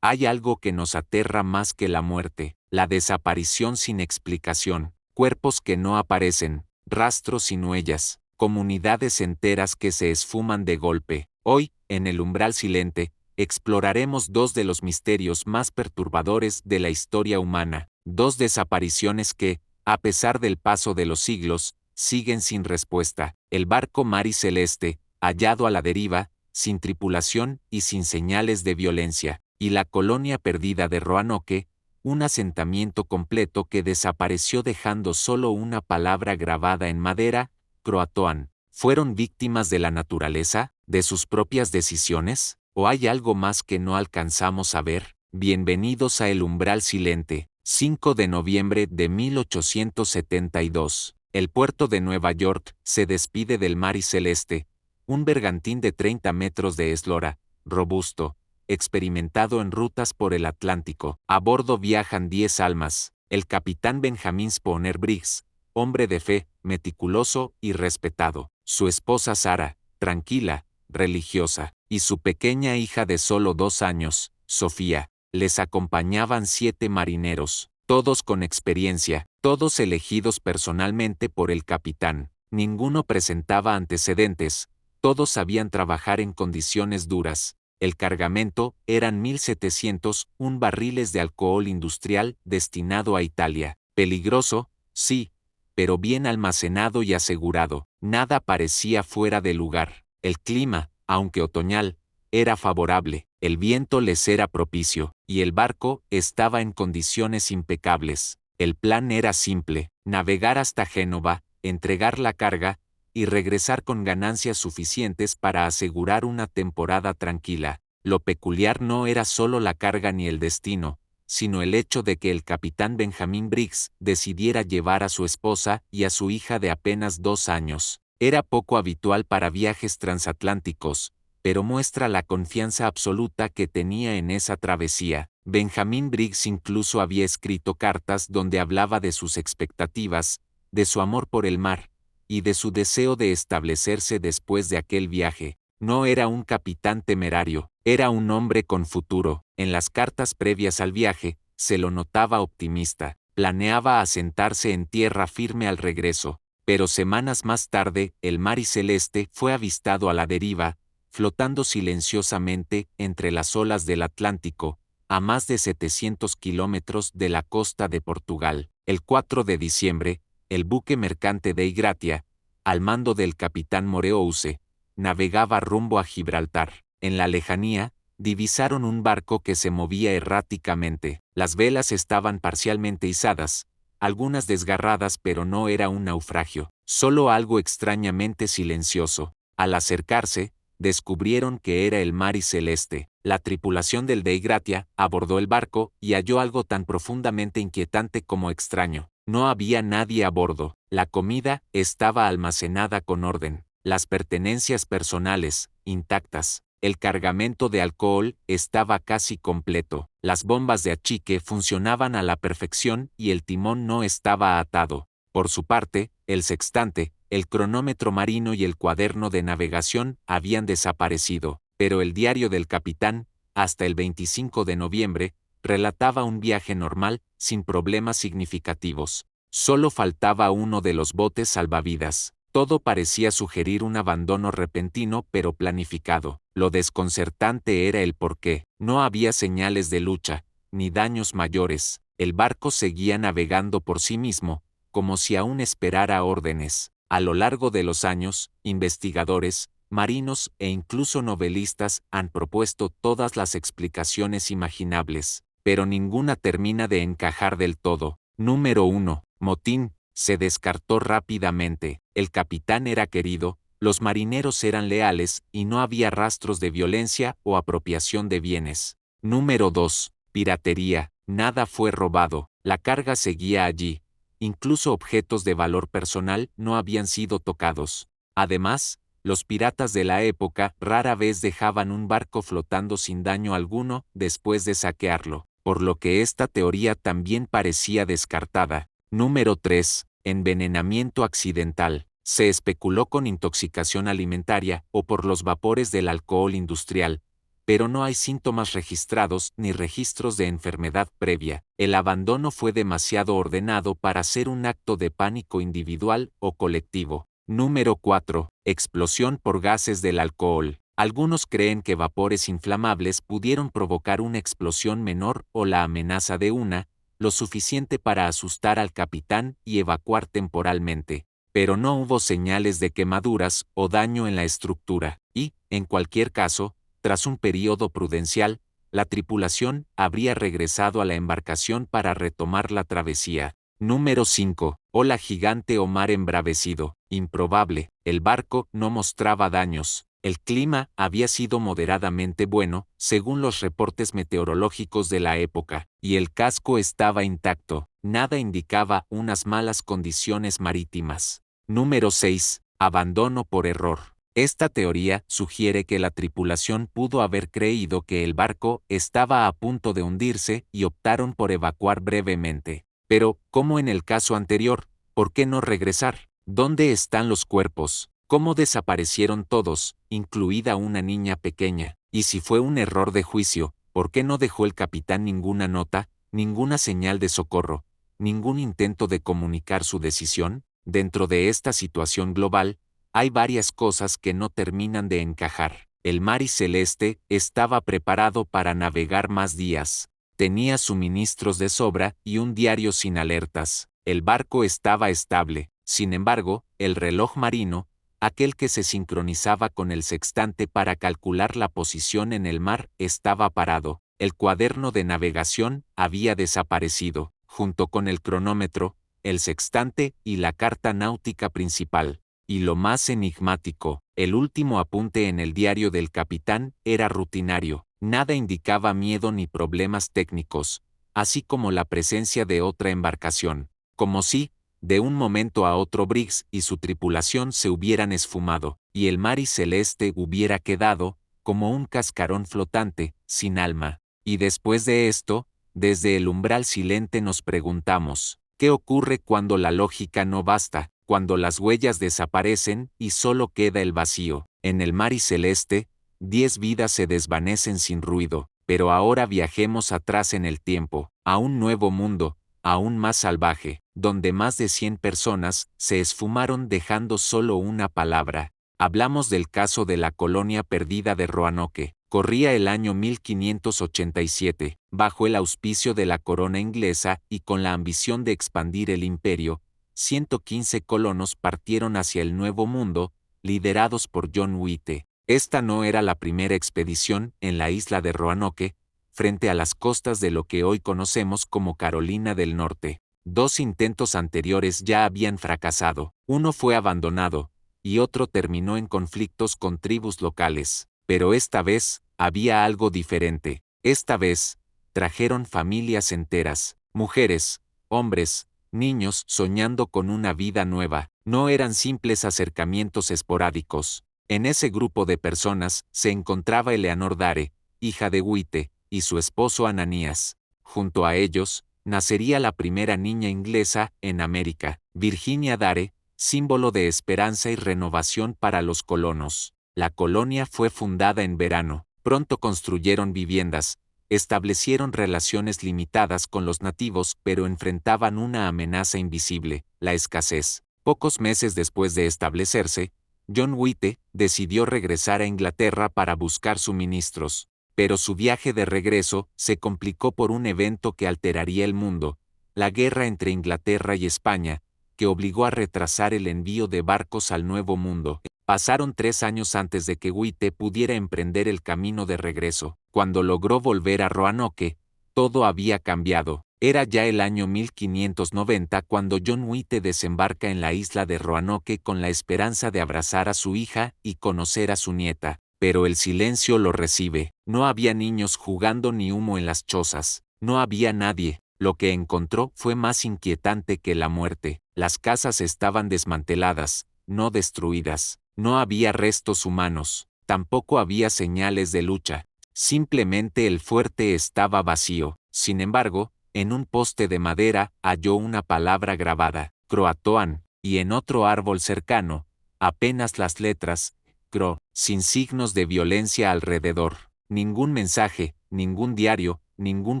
Hay algo que nos aterra más que la muerte, la desaparición sin explicación, cuerpos que no aparecen, rastros sin huellas, comunidades enteras que se esfuman de golpe. Hoy, en el umbral silente, exploraremos dos de los misterios más perturbadores de la historia humana, dos desapariciones que, a pesar del paso de los siglos, siguen sin respuesta. El barco Mari Celeste, hallado a la deriva, sin tripulación y sin señales de violencia, y la colonia perdida de Roanoke, un asentamiento completo que desapareció dejando solo una palabra grabada en madera, Croatoan. ¿Fueron víctimas de la naturaleza, de sus propias decisiones? ¿O hay algo más que no alcanzamos a ver? Bienvenidos a El Umbral Silente, 5 de noviembre de 1872. El puerto de Nueva York se despide del Mari Celeste, un bergantín de 30 metros de eslora, robusto, experimentado en rutas por el Atlántico. A bordo viajan 10 almas, el capitán Benjamin Spooner Briggs, hombre de fe, meticuloso y respetado, su esposa Sarah, tranquila, religiosa, y su pequeña hija de solo 2 años, Sofía. Les acompañaban 7 marineros, todos con experiencia, todos elegidos personalmente por el capitán. Ninguno presentaba antecedentes, todos sabían trabajar en condiciones duras. El cargamento eran 1.701 barriles de alcohol industrial destinado a Italia. Peligroso, sí, pero bien almacenado y asegurado. Nada parecía fuera de lugar. El clima, aunque otoñal, era favorable, el viento les era propicio, y el barco estaba en condiciones impecables. El plan era simple: navegar hasta Génova, entregar la carga, y regresar con ganancias suficientes para asegurar una temporada tranquila. Lo peculiar no era solo la carga ni el destino, sino el hecho de que el capitán Benjamin Briggs decidiera llevar a su esposa y a su hija de apenas 2 años. Era poco habitual para viajes transatlánticos, pero muestra la confianza absoluta que tenía en esa travesía. Benjamin Briggs incluso había escrito cartas donde hablaba de sus expectativas, de su amor por el mar, y de su deseo de establecerse después de aquel viaje. No era un capitán temerario, era un hombre con futuro. En las cartas previas al viaje, se lo notaba optimista. Planeaba asentarse en tierra firme al regreso, pero semanas más tarde, el Mari Celeste fue avistado a la deriva, flotando silenciosamente entre las olas del Atlántico, a más de 700 kilómetros de la costa de Portugal. El 4 de diciembre, el buque mercante Dei Gratia, al mando del capitán Morehouse, navegaba rumbo a Gibraltar. En la lejanía, divisaron un barco que se movía erráticamente. Las velas estaban parcialmente izadas, algunas desgarradas, pero no era un naufragio, solo algo extrañamente silencioso. Al acercarse, descubrieron que era el Mari Celeste. La tripulación del Dei Gratia abordó el barco y halló algo tan profundamente inquietante como extraño. No había nadie a bordo. La comida estaba almacenada con orden. Las pertenencias personales, intactas. El cargamento de alcohol estaba casi completo. Las bombas de achique funcionaban a la perfección y el timón no estaba atado. Por su parte, el sextante, el cronómetro marino y el cuaderno de navegación habían desaparecido, pero el diario del capitán, hasta el 25 de noviembre, relataba un viaje normal, sin problemas significativos. Solo faltaba uno de los botes salvavidas. Todo parecía sugerir un abandono repentino pero planificado. Lo desconcertante era el porqué. No había señales de lucha, ni daños mayores. El barco seguía navegando por sí mismo, como si aún esperara órdenes. A lo largo de los años, investigadores, marinos e incluso novelistas han propuesto todas las explicaciones imaginables, pero ninguna termina de encajar del todo. Número 1. Motín. Se descartó rápidamente. El capitán era querido, los marineros eran leales y no había rastros de violencia o apropiación de bienes. Número 2. Piratería. Nada fue robado. La carga seguía allí. Incluso objetos de valor personal no habían sido tocados. Además, los piratas de la época rara vez dejaban un barco flotando sin daño alguno después de saquearlo, por lo que esta teoría también parecía descartada. Número 3. Envenenamiento accidental. Se especuló con intoxicación alimentaria o por los vapores del alcohol industrial, pero no hay síntomas registrados ni registros de enfermedad previa. El abandono fue demasiado ordenado para ser un acto de pánico individual o colectivo. Número 4. Explosión por gases del alcohol. Algunos creen que vapores inflamables pudieron provocar una explosión menor o la amenaza de una, lo suficiente para asustar al capitán y evacuar temporalmente. Pero no hubo señales de quemaduras o daño en la estructura, y, en cualquier caso, tras un período prudencial, la tripulación habría regresado a la embarcación para retomar la travesía. Número 5. Ola gigante o mar embravecido. Improbable, el barco no mostraba daños. El clima había sido moderadamente bueno, según los reportes meteorológicos de la época, y el casco estaba intacto. Nada indicaba unas malas condiciones marítimas. Número 6. Abandono por error. Esta teoría sugiere que la tripulación pudo haber creído que el barco estaba a punto de hundirse y optaron por evacuar brevemente. Pero, como en el caso anterior, ¿por qué no regresar? ¿Dónde están los cuerpos? ¿Cómo desaparecieron todos, incluida una niña pequeña? Y si fue un error de juicio, ¿por qué no dejó el capitán ninguna nota, ninguna señal de socorro, ningún intento de comunicar su decisión? Dentro de esta situación global, hay varias cosas que no terminan de encajar. El Mari Celeste estaba preparado para navegar más días. Tenía suministros de sobra y un diario sin alertas. El barco estaba estable. Sin embargo, el reloj marino, aquel que se sincronizaba con el sextante para calcular la posición en el mar, estaba parado. El cuaderno de navegación había desaparecido, junto con el cronómetro, el sextante y la carta náutica principal. Y lo más enigmático, el último apunte en el diario del capitán era rutinario. Nada indicaba miedo ni problemas técnicos, así como la presencia de otra embarcación. Como si, de un momento a otro, Briggs y su tripulación se hubieran esfumado, y el Mari Celeste hubiera quedado, como un cascarón flotante, sin alma. Y después de esto, desde el umbral silente nos preguntamos, ¿qué ocurre cuando la lógica no basta? Cuando las huellas desaparecen y solo queda el vacío. En el Mari Celeste, 10 vidas se desvanecen sin ruido, pero ahora viajemos atrás en el tiempo, a un nuevo mundo, aún más salvaje, donde más de 100 personas se esfumaron dejando solo una palabra. Hablamos del caso de la colonia perdida de Roanoke. Corría el año 1587, bajo el auspicio de la corona inglesa y con la ambición de expandir el imperio. 115 colonos partieron hacia el Nuevo Mundo, liderados por John White. Esta no era la primera expedición en la isla de Roanoke, frente a las costas de lo que hoy conocemos como Carolina del Norte. 2 intentos anteriores ya habían fracasado. Uno fue abandonado, y otro terminó en conflictos con tribus locales. Pero esta vez, había algo diferente. Esta vez, trajeron familias enteras, mujeres, hombres, niños soñando con una vida nueva. No eran simples acercamientos esporádicos. En ese grupo de personas se encontraba Eleanor Dare, hija de White, y su esposo Ananías. Junto a ellos, nacería la primera niña inglesa en América, Virginia Dare, símbolo de esperanza y renovación para los colonos. La colonia fue fundada en verano. Pronto construyeron viviendas, establecieron relaciones limitadas con los nativos, pero enfrentaban una amenaza invisible, la escasez. Pocos meses después de establecerse, John White decidió regresar a Inglaterra para buscar suministros, pero su viaje de regreso se complicó por un evento que alteraría el mundo, la guerra entre Inglaterra y España, que obligó a retrasar el envío de barcos al Nuevo Mundo. Pasaron 3 años antes de que White pudiera emprender el camino de regreso. Cuando logró volver a Roanoke, todo había cambiado. Era ya el año 1590 cuando John White desembarca en la isla de Roanoke con la esperanza de abrazar a su hija y conocer a su nieta. Pero el silencio lo recibe. No había niños jugando ni humo en las chozas. No había nadie. Lo que encontró fue más inquietante que la muerte. Las casas estaban desmanteladas, no destruidas. No había restos humanos. Tampoco había señales de lucha. Simplemente el fuerte estaba vacío. Sin embargo, en un poste de madera halló una palabra grabada, Croatoan, y en otro árbol cercano, apenas las letras, Cro, sin signos de violencia alrededor. Ningún mensaje, ningún diario, ningún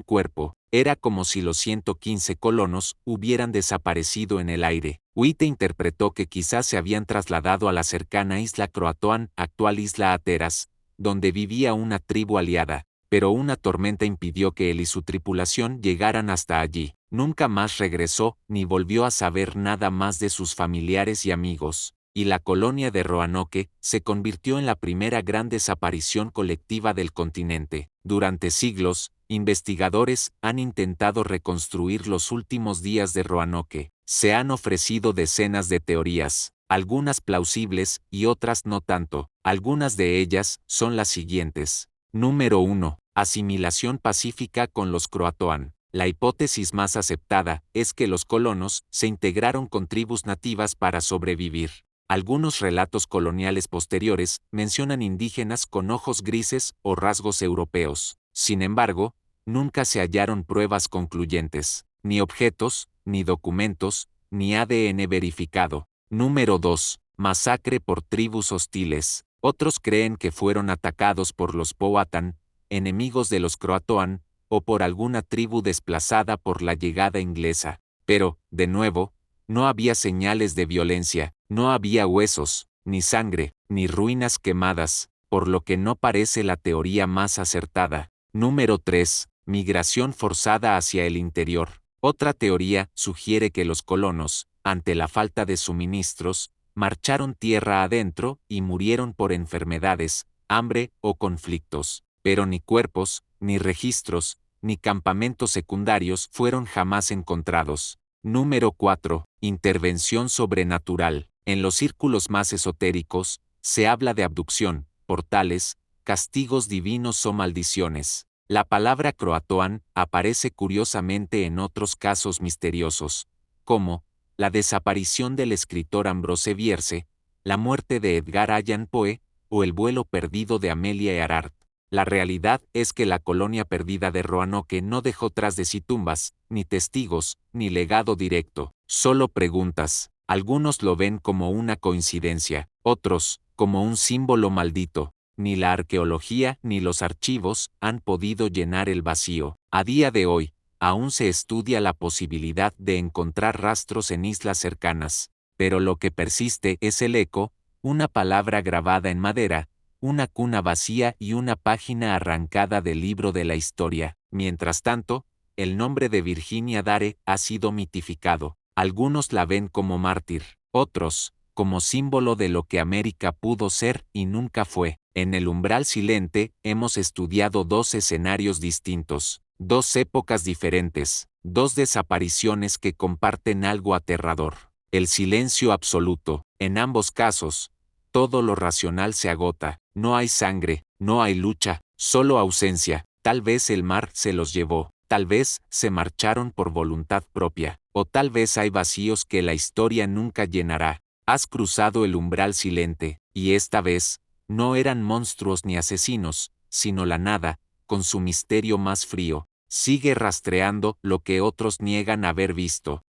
cuerpo. Era como si los 115 colonos hubieran desaparecido en el aire. Witte interpretó que quizás se habían trasladado a la cercana isla Croatoan, actual isla Ateras, donde vivía una tribu aliada, pero una tormenta impidió que él y su tripulación llegaran hasta allí. Nunca más regresó, ni volvió a saber nada más de sus familiares y amigos, y la colonia de Roanoke se convirtió en la primera gran desaparición colectiva del continente. Durante siglos, investigadores han intentado reconstruir los últimos días de Roanoke. Se han ofrecido decenas de teorías, algunas plausibles y otras no tanto. Algunas de ellas son las siguientes. Número 1. Asimilación pacífica con los Croatoan. La hipótesis más aceptada es que los colonos se integraron con tribus nativas para sobrevivir. Algunos relatos coloniales posteriores mencionan indígenas con ojos grises o rasgos europeos. Sin embargo, nunca se hallaron pruebas concluyentes, ni objetos, ni documentos, ni ADN verificado. Número 2. Masacre por tribus hostiles. Otros creen que fueron atacados por los Powhatan, enemigos de los Croatoan, o por alguna tribu desplazada por la llegada inglesa. Pero, de nuevo, no había señales de violencia, no había huesos, ni sangre, ni ruinas quemadas, por lo que no parece la teoría más acertada. Número 3. Migración forzada hacia el interior. Otra teoría sugiere que los colonos, ante la falta de suministros, marcharon tierra adentro y murieron por enfermedades, hambre o conflictos. Pero ni cuerpos, ni registros, ni campamentos secundarios fueron jamás encontrados. Número 4. Intervención sobrenatural. En los círculos más esotéricos, se habla de abducción, portales, castigos divinos o maldiciones. La palabra Croatoan aparece curiosamente en otros casos misteriosos, como la desaparición del escritor Ambrose Bierce, la muerte de Edgar Allan Poe o el vuelo perdido de Amelia Earhart. La realidad es que la colonia perdida de Roanoke no dejó tras de sí tumbas, ni testigos, ni legado directo, solo preguntas. Algunos lo ven como una coincidencia, otros, como un símbolo maldito. Ni la arqueología ni los archivos han podido llenar el vacío. A día de hoy, aún se estudia la posibilidad de encontrar rastros en islas cercanas, pero lo que persiste es el eco, una palabra grabada en madera, una cuna vacía y una página arrancada del libro de la historia. Mientras tanto, el nombre de Virginia Dare ha sido mitificado. Algunos la ven como mártir, otros, como símbolo de lo que América pudo ser y nunca fue. En el umbral silente hemos estudiado dos escenarios distintos, dos épocas diferentes, dos desapariciones que comparten algo aterrador. El silencio absoluto. En ambos casos, todo lo racional se agota, no hay sangre, no hay lucha, solo ausencia. Tal vez el mar se los llevó, tal vez se marcharon por voluntad propia, o tal vez hay vacíos que la historia nunca llenará. Has cruzado el umbral silente, y esta vez, no eran monstruos ni asesinos, sino la nada, con su misterio más frío. Sigue rastreando lo que otros niegan haber visto.